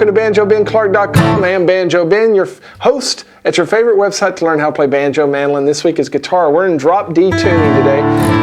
welcome to BanjoBenClark.com. I am Banjo Ben, your host at your favorite website to learn how to play banjo mandolin. This week is guitar. We're in drop D tuning today.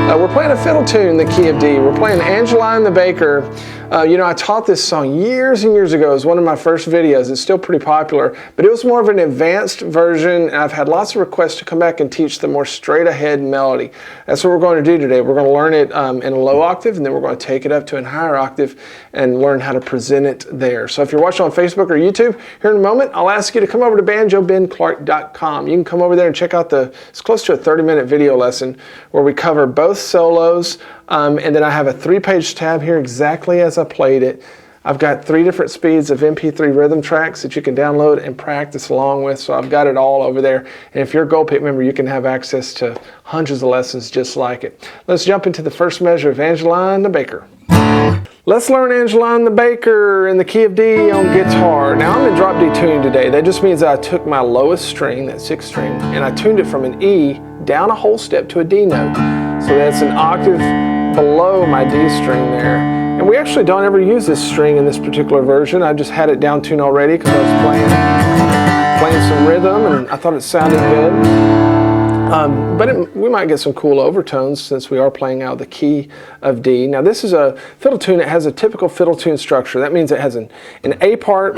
We're playing a fiddle tune in the key of D. We're playing Angeline the Baker. You know, I taught this song years and years ago. It was one of my first videos. It's still pretty popular, but it was more of an advanced version, and I've had lots of requests to come back and teach the more straight ahead melody. That's what we're going to do today. We're going to learn it in a low octave, and then we're going to take it up to a higher octave and learn how to present it there. So if you're watching on Facebook or YouTube, here in a moment, I'll ask you to come over to BanjoBenClark.com. You can come over there and check out it's close to a 30-minute video lesson where we cover both solos, and then I have a 3-page tab here exactly as I played it. I've got 3 different speeds of MP3 rhythm tracks that you can download and practice along with, so I've got it all over there. And if you're a Gold Pit member, you can have access to hundreds of lessons just like it. Let's jump into the first measure of Angeline the Baker. Let's learn Angeline the Baker in the key of D on guitar. Now I'm in drop D tuning today. That just means that I took my lowest string, that 6th string, and I tuned it from an E down a whole step to a D note. So that's an octave below my D string there. And we actually don't ever use this string in this particular version. I just had it down tuned already because I was playing some rhythm and I thought it sounded good. We might get some cool overtones since we are playing out the key of D. Now this is a fiddle tune that has a typical fiddle tune structure. That means it has an A part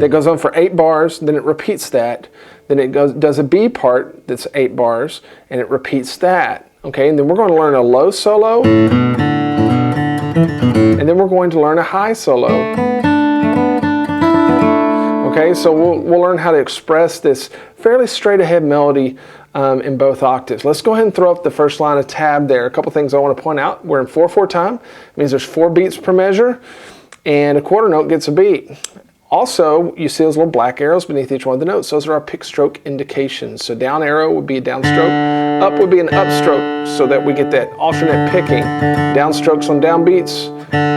that goes on for 8 bars, then it repeats that. Then it does a B part that's 8 bars, and it repeats that. Okay, and then we're going to learn a low solo, and then we're going to learn a high solo. Okay, so we'll learn how to express this fairly straight ahead melody in both octaves. Let's go ahead and throw up the first line of tab there. A couple things I want to point out. We're in 4/4 time. It means there's 4 beats per measure, and a quarter note gets a beat. Also, you see those little black arrows beneath each one of the notes. Those are our pick stroke indications. So down arrow would be a downstroke, up would be an upstroke, so that we get that alternate picking. Downstrokes on downbeats,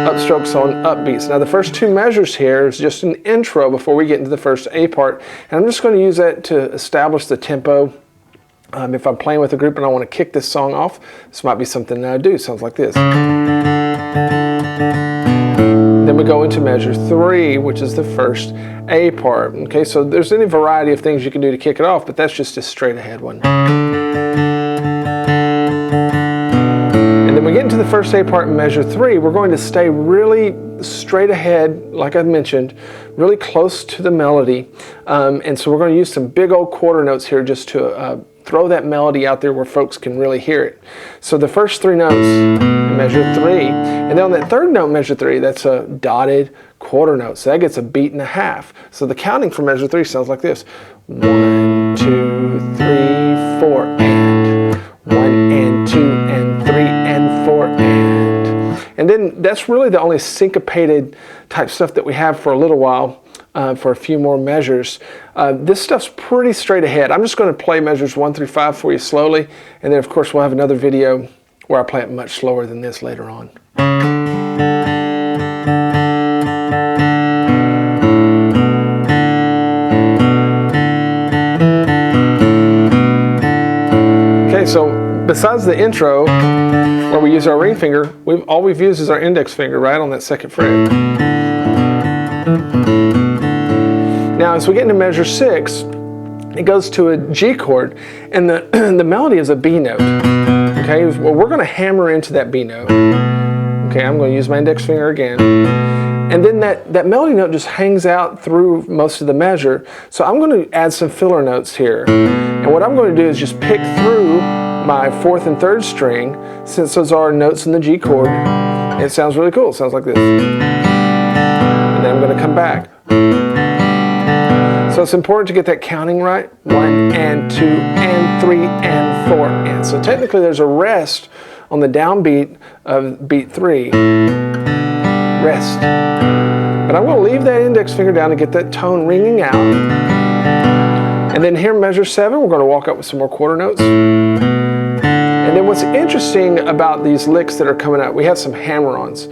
upstrokes on upbeats. Now the first 2 measures here is just an intro before we get into the first A part. And I'm just going to use that to establish the tempo. If I'm playing with a group and I want to kick this song off, this might be something that I do. It sounds like this. Then we go into measure 3, which is the first A part. Okay, so there's any variety of things you can do to kick it off, but that's just a straight ahead one. And then we get into the first A part in measure 3. We're going to stay really straight ahead, like I mentioned, really close to the melody. And so we're going to use some big old quarter notes here just to throw that melody out there where folks can really hear it. So the first 3 notes in measure 3, and then on that 3rd note, measure 3, that's a dotted quarter note. So that gets a beat and a half. So the counting for measure 3 sounds like this. 1, 2, 3, 4, and 1 and 2 and 3 and 4 and then that's really the only syncopated type stuff that we have for a little while. For a few more measures. This stuff's pretty straight ahead. I'm just going to play measures 1 through 5 for you slowly, and then of course we'll have another video where I play it much slower than this later on. Okay, so besides the intro where we use our ring finger, all we've used is our index finger right on that 2nd fret. Now, as we get into measure 6, it goes to a G chord, and the melody is a B note. Okay, well, we're going to hammer into that B note. Okay, I'm going to use my index finger again. And then that melody note just hangs out through most of the measure. So I'm going to add some filler notes here. And what I'm going to do is just pick through my 4th and 3rd string, since those are notes in the G chord. It sounds really cool. It sounds like this. And then I'm going to come back. So it's important to get that counting right. 1 and 2 and 3 and 4 and. So technically there's a rest on the downbeat of beat 3. Rest. But I'm going to leave that index finger down to get that tone ringing out. And then here in measure 7, we're going to walk up with some more quarter notes. And then what's interesting about these licks that are coming out, we have some hammer-ons.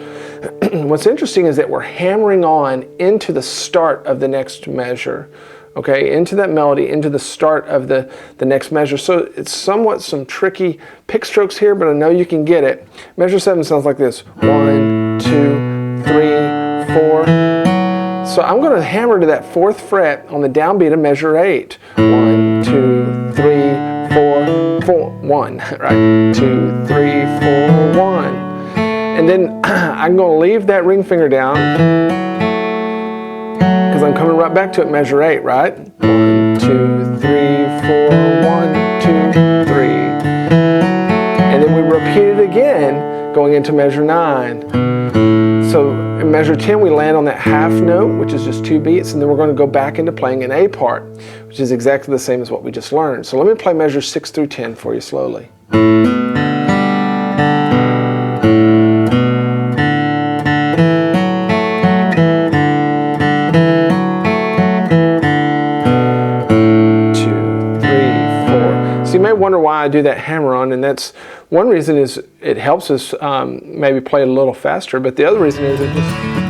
What's interesting is that we're hammering on into the start of the next measure. Okay, into that melody, into the start of the next measure. So it's somewhat some tricky pick strokes here, but I know you can get it. Measure 7 sounds like this. 1, 2, 3, 4. So I'm going to hammer to that 4th fret on the downbeat of measure 8. 1, 2, 3, 4, 4, 1. Right? 2, 3, 4, 1. And then I'm going to leave that ring finger down because I'm coming right back to it, measure 8, right? 1, 2, 3, 4, 1, 2, 3. And then we repeat it again going into measure 9. So in measure 10 we land on that half note, which is just 2 beats, and then we're going to go back into playing an A part, which is exactly the same as what we just learned. So let me play measures 6 through 10 for you slowly. You may wonder why I do that hammer on, and that's one reason is it helps us maybe play a little faster, but the other reason is it just